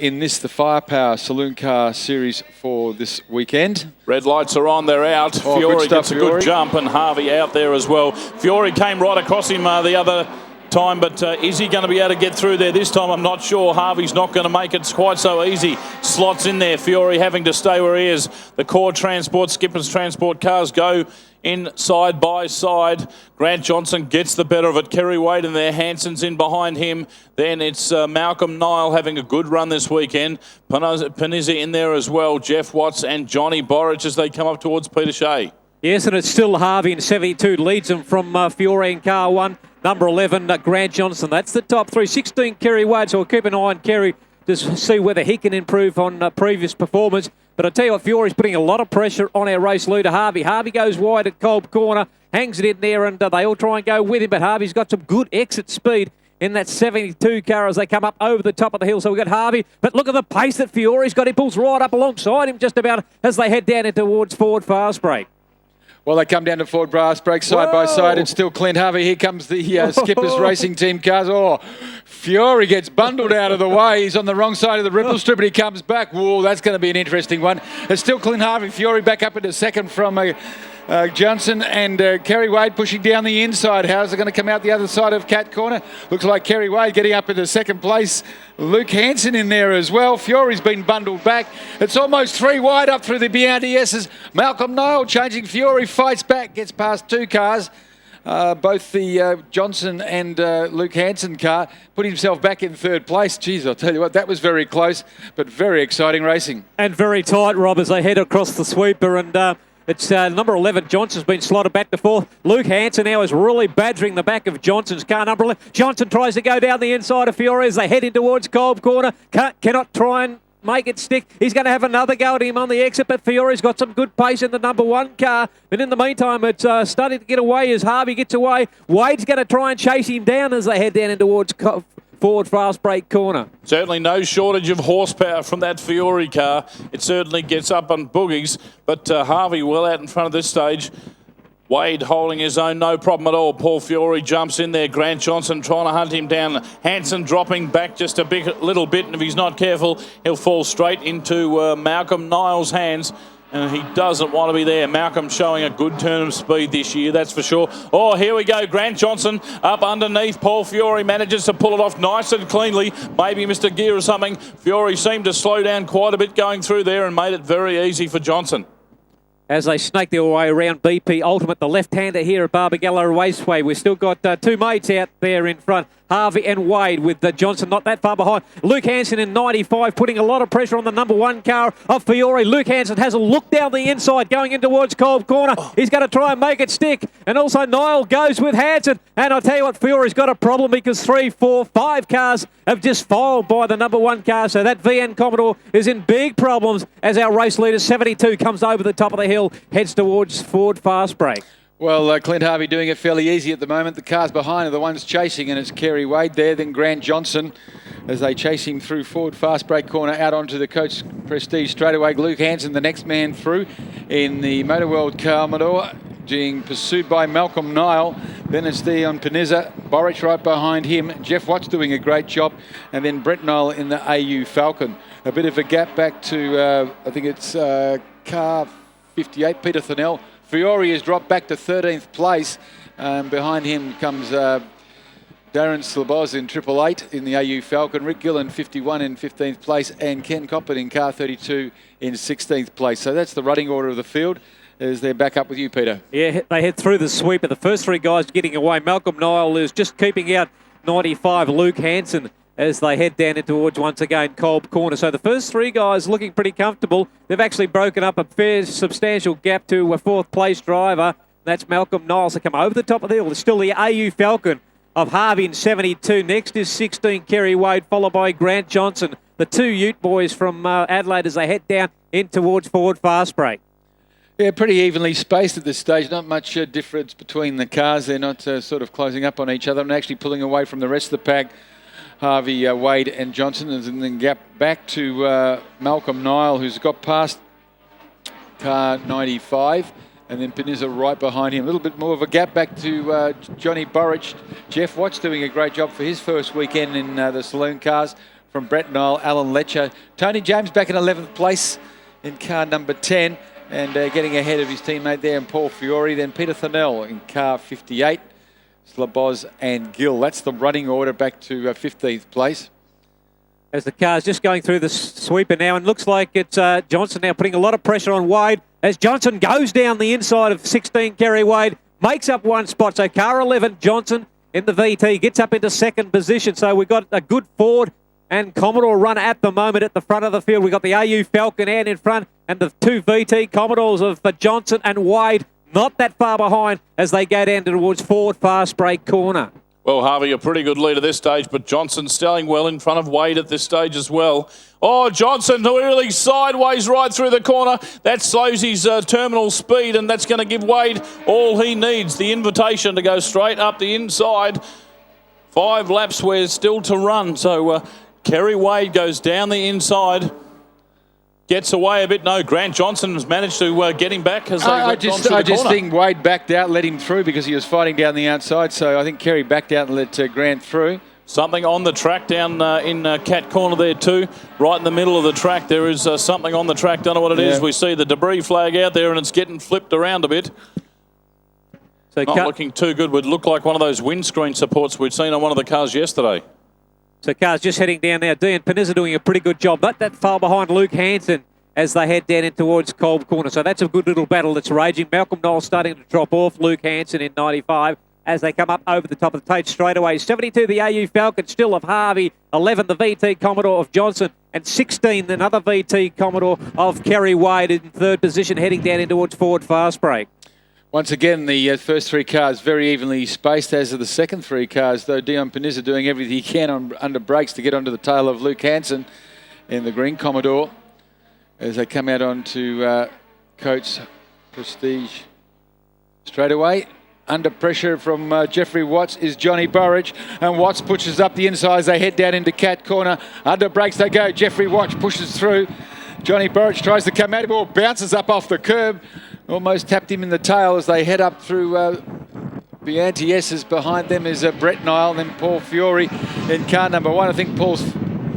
in this, the Firepower Saloon Car Series for this weekend. Red lights are on, they're out. Fiore gets a good jump, and Harvey out there as well. Fiore came right across him the other time, but is he going to be able to get through there this time? I'm not sure. Harvey's not going to make it quite so easy. Slots in there. Fiore having to stay where he is. The Core Transport, Skippers Transport cars go in side by side. Grant Johnson gets the better of it. Kerry Wade in there. Hanson's in behind him. Then it's Malcolm Nile having a good run this weekend. Panizzi in there as well. Jeff Watts and Johnny Borich as they come up towards Peter Shea. Yes, and it's still Harvey in 72 leads him from Fiore in car one. Number 11, Grant Johnson. That's the top three. 16, Kerry Wade. So we'll keep an eye on Kerry to see whether he can improve on previous performance. But I tell you what, Fiore's putting a lot of pressure on our race leader, Harvey. Harvey goes wide at Kolb Corner, hangs it in there, and they all try and go with him. But Harvey's got some good exit speed in that 72 car as they come up over the top of the hill. So we've got Harvey. But look at the pace that Fiore's got. He pulls right up alongside him just about as they head down in towards Ford Fast Break. Well, they come down to Ford Brass Break side by side. It's still Clint Harvey. Here comes the Skippers Racing Team cars. Oh, Fiore gets bundled out of the way. He's on the wrong side of the ripple strip, but he comes back. Whoa, that's going to be an interesting one. It's still Clint Harvey. Fiore back up into second from Johnson, and Kerry Wade pushing down the inside. How's it going to come out the other side of Cat Corner? Looks like Kerry Wade getting up into second place. Luke Hanson in there as well. Fiore's been bundled back. It's almost three wide up through the BRDSs. Malcolm Nile changing. Fiore fights back, gets past two cars. Both the Johnson and Luke Hanson car, put himself back in third place. Geez, I'll tell you what, that was very close, but very exciting racing. And very tight, Rob, as they head across the sweeper. And it's number 11, Johnson's been slotted back to fourth. Luke Hanson now is really badgering the back of Johnson's car. Number 11, Johnson tries to go down the inside of Fiore as they head in towards Kolb Corner. Cannot try and make it stick. He's going to have another go at him on the exit, but Fiore's got some good pace in the number 1 car. And in the meantime, it's starting to get away as Harvey gets away. Wade's going to try and chase him down as they head down in towards Ford Fast Break Corner. Certainly no shortage of horsepower from that Fiore car. It certainly gets up on boogies, but Harvey well out in front of this stage. Wade holding his own, no problem at all. Paul Fiore jumps in there. Grant Johnson trying to hunt him down. Hanson dropping back just a little bit, and if he's not careful, he'll fall straight into Malcolm Nile's hands. And he doesn't want to be there. Malcolm showing a good turn of speed this year, that's for sure. Oh, here we go. Grant Johnson up underneath. Paul Fiore manages to pull it off nice and cleanly. Maybe Mr. Gear or something. Fiore seemed to slow down quite a bit going through there and made it very easy for Johnson. As they snake their way around BP Ultimate, the left-hander here at Barbagallo Raceway. We've still got two mates out there in front. Harvey and Wade with Johnson not that far behind. Luke Hanson in 95 putting a lot of pressure on the number 1 car of Fiore. Luke Hanson has a look down the inside going in towards Kolb Corner. He's going to try and make it stick. And also Nile goes with Hanson. And I'll tell you what, Fiore's got a problem because 3, 4, 5 cars have just filed by the number 1 car. So that VN Commodore is in big problems as our race leader 72 comes over the top of the hill, heads towards Ford Fast Break. Well, Clint Harvey doing it fairly easy at the moment. The cars behind are the ones chasing, and it's Kerry Wade there, then Grant Johnson as they chase him through Ford Fast Break Corner out onto the Coach Prestige straightaway. Luke Hanson, the next man through in the Motor World Commodore, being pursued by Malcolm Nile. Then it's Dion Panizza, Borich right behind him. Jeff Watts doing a great job, and then Brett Nile in the AU Falcon. A bit of a gap back to, I think it's car 58, Peter Thinnell. Fiore has dropped back to 13th place. Behind him comes Darren Slaboz in 888 in the AU Falcon. Rick Gillen 51 in 15th place, and Ken Coppert in car 32 in 16th place. So that's the running order of the field as they're back up with you, Peter. Yeah, they head through the sweep, but the first 3 guys getting away. Malcolm Nile is just keeping out 95, Luke Hanson, as they head down in towards, once again, Kolb Corner. So the first 3 guys looking pretty comfortable. They've actually broken up a fair substantial gap to a 4th place driver. That's Malcolm Niles to come over the top of the hill. There's still the AU Falcon of Harvey in 72. Next is 16, Kerry Wade, followed by Grant Johnson. The 2 Ute boys from Adelaide as they head down in towards Ford Fast Break. Yeah, pretty evenly spaced at this stage. Not much difference between the cars. They're not sort of closing up on each other and actually pulling away from the rest of the pack. Harvey, Wade and Johnson, and then gap back to Malcolm Nile, who's got past car 95, and then Panizza right behind him. A little bit more of a gap back to Johnny Borich. Jeff Watts doing a great job for his first weekend in the saloon cars. from Brett Nile, Alan Letcher. Tony James back in 11th place in car number 10 and getting ahead of his teammate there and Paul Fiore. Then Peter Thornell in car 58, Slaboz and Gill. That's the running order back to 15th place. As the car's just going through the sweeper now, and looks like it's Johnson now putting a lot of pressure on Wade as Johnson goes down the inside of 16, Kerry Wade, makes up one spot. So car 11, Johnson in the VT, gets up into second position. So we've got a good Ford and Commodore run at the moment at the front of the field. We've got the AU Falcon out in front and the two VT Commodores of Johnson and Wade not that far behind as they go down towards Ford fast break corner. Well, Harvey, a pretty good lead at this stage, but Johnson staying well in front of Wade at this stage as well. Oh, Johnson really sideways right through the corner. That slows his terminal speed, and that's going to give Wade all he needs, the invitation to go straight up the inside. 5 laps where still to run. So Kerry Wade goes down the inside. Gets away a bit. No, Grant Johnson has managed to get him back as they I just think Wade backed out, let him through because he was fighting down the outside. So I think Kerry backed out and let Grant through. Something on the track down in Cat Corner there too. Right in the middle of the track, there is something on the track. Don't know what it is. We see the debris flag out there and it's getting flipped around a bit. So not looking too good. Would look like one of those windscreen supports we'd seen on one of the cars yesterday. So cars just heading down now. Dean Panizza doing a pretty good job. Not that far behind Luke Hansen as they head down in towards Kolb Corner. So that's a good little battle that's raging. Malcolm Knowles starting to drop off. Luke Hansen in 95 as they come up over the top of the Tate straightaway. 72 the AU Falcon, still of Harvey. 11 the VT Commodore of Johnson. And 16 another VT Commodore of Kerry Wade in third position heading down in towards Ford fast break. Once again, the first 3 cars very evenly spaced, as are the second 3 cars, though Dion Panizza doing everything he can under brakes to get onto the tail of Luke Hansen in the green Commodore as they come out onto Coates Prestige straightaway. Under pressure from Jeffrey Watts is Johnny Burridge, and Watts pushes up the inside as they head down into Cat Corner. Under brakes they go. Jeffrey Watts pushes through. Johnny Burridge tries to come out. Ball bounces up off the curb. Almost tapped him in the tail as they head up through the anti-S's. Behind them is Brett Nile, then Paul Fiore in car number 1. I think Paul's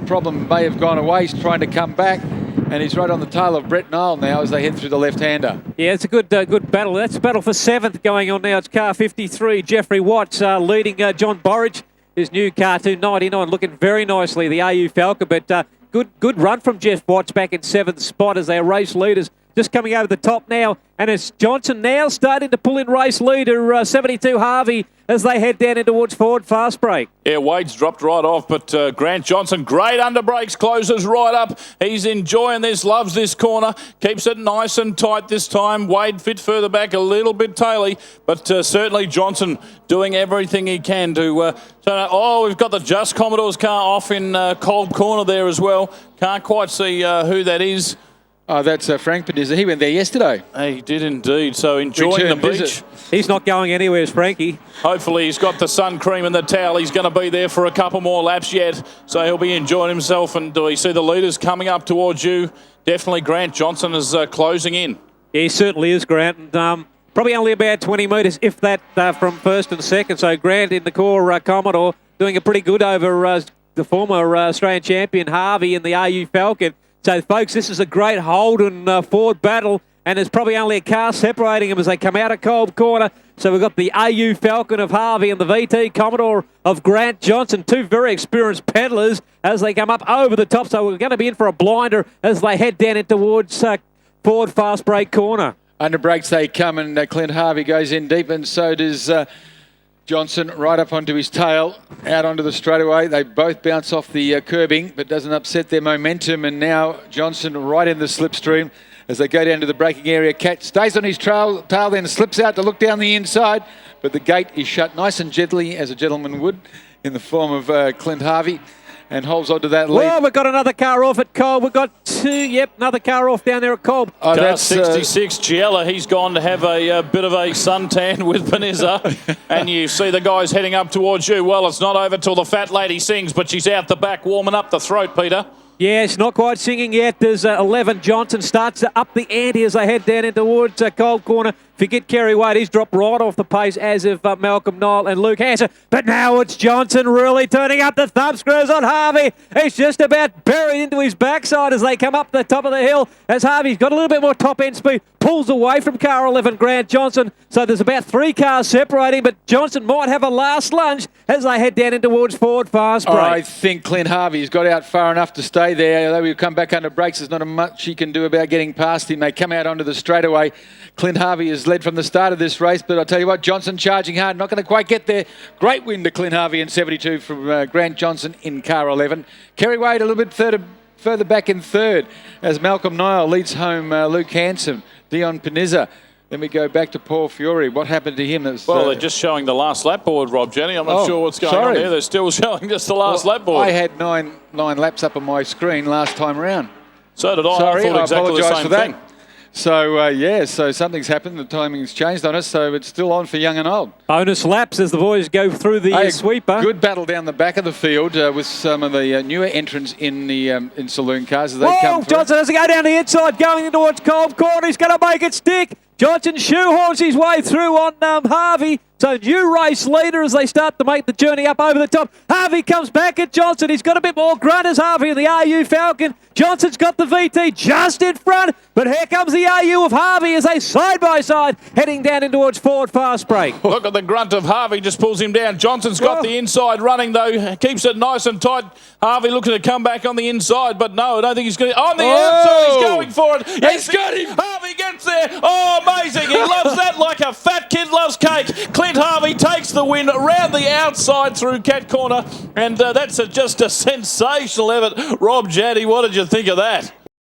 problem may have gone away. He's trying to come back, and he's right on the tail of Brett Nile now as they head through the left-hander. Yeah, it's a good battle. That's a battle for 7th going on now. It's car 53. Jeffrey Watts leading John Burridge. His new car 299 looking very nicely, the AU Falcon, but good run from Jeff Watts back in 7th spot as they are race leaders. Just coming over the top now, and it's Johnson now starting to pull in race leader, 72 Harvey, as they head down in towards Ford fast break. Yeah, Wade's dropped right off, but Grant Johnson, great under brakes, closes right up. He's enjoying this, loves this corner, keeps it nice and tight this time. Wade fit further back, a little bit taily, but certainly Johnson doing everything he can to... we've got the Just Commodore's car off in Kolb Corner there as well. Can't quite see who that is. Oh, that's Frank Panizza. He went there yesterday. He did indeed. So enjoying the beach. Visit. He's not going anywhere, is Frankie. Hopefully he's got the sun cream and the towel. He's going to be there for a couple more laps yet. So he'll be enjoying himself. And do we see the leaders coming up towards you? Definitely Grant Johnson is closing in. Yeah, he certainly is, Grant. And probably only about 20 metres, if that, from first and second. So Grant in the core Commodore doing a pretty good over the former Australian champion Harvey in the AU Falcon. So, folks, this is a great Holden Ford battle, and there's probably only a car separating them as they come out of Kolb Corner. So we've got the AU Falcon of Harvey and the VT Commodore of Grant Johnson, 2 very experienced pedallers as they come up over the top. So we're going to be in for a blinder as they head down in towards Ford fast break corner. Under brakes they come, and Clint Harvey goes in deep, and so does Johnson right up onto his tail, out onto the straightaway. They both bounce off the curbing, but doesn't upset their momentum. And now Johnson right in the slipstream as they go down to the braking area. Cat stays on his tail, then slips out to look down the inside. But the gate is shut nice and gently, as a gentleman would, in the form of Clint Harvey, and holds on to that lead. Well, we've got another car off at Kolb. We've got 2, another car off down there at Kolb. Oh, that's 66, Giella. He's gone to have a bit of a suntan with Panizza. And you see the guys heading up towards you. Well, it's not over till the fat lady sings, but she's out the back warming up the throat, Peter. Yeah, it's not quite singing yet. There's 11. Johnson starts to up the ante as they head down in towards Kolb Corner. Forget Kerry Wade. He's dropped right off the pace, as of Malcolm Niall and Luke Hanson. But now it's Johnson really turning up the thumb screws on Harvey. He's just about buried into his backside as they come up the top of the hill. As Harvey's got a little bit more top end speed, pulls away from car 11, Grant Johnson. So there's about 3 cars separating, but Johnson might have a last lunge as they head down in towards Ford Fast Break. I think Clint Harvey's got out far enough to stay there. Although he'll come back under brakes, there's not much he can do about getting past him. They come out onto the straightaway. Clint Harvey has led from the start of this race, but I'll tell you what, Johnson charging hard, not going to quite get there. Great win to Clint Harvey in 72 from Grant Johnson in car 11. Kerry Wade a little bit further back in third as Malcolm Niall leads home Luke Hanson, Dion Panizza. Then we go back to Paul Fiore. What happened to him? Well, they're just showing the last lap board, Rob Jenny. I'm not sure what's going on there. They're still showing just the last lap board. I had nine laps up on my screen last time round. So did I. Sorry, I thought exactly the apologise same for that. thing. So, so something's happened. The timing's changed on us, so it's still on for young and old. Bonus laps as the boys go through the sweeper. Good battle down the back of the field with some of the newer entrants in the in saloon cars as they come through. Johnson has to go down the inside, going towards Cold Corner. He's going to make it stick. Johnson shoehorns his way through on Harvey. So new race leader as they start to make the journey up over the top. Harvey comes back at Johnson. He's got a bit more grunt as Harvey in the RU Falcon. Johnson's got the VT just in front. But here comes the RU of Harvey as they side by side heading down in towards Ford Fast Break. Look at the grunt of Harvey, just pulls him down. Johnson's got the inside running though, keeps it nice and tight. Harvey looking to come back on the inside, but no, I don't think he's going to. On the outside, he's going for it. Yes, he's got him. Harvey gets there. Oh, amazing. He loves that like a fat kid loves cake. Clint Harvey takes the win around the outside through Cat Corner, and that's just a sensational effort. Rob Jaddy, what did you think of that?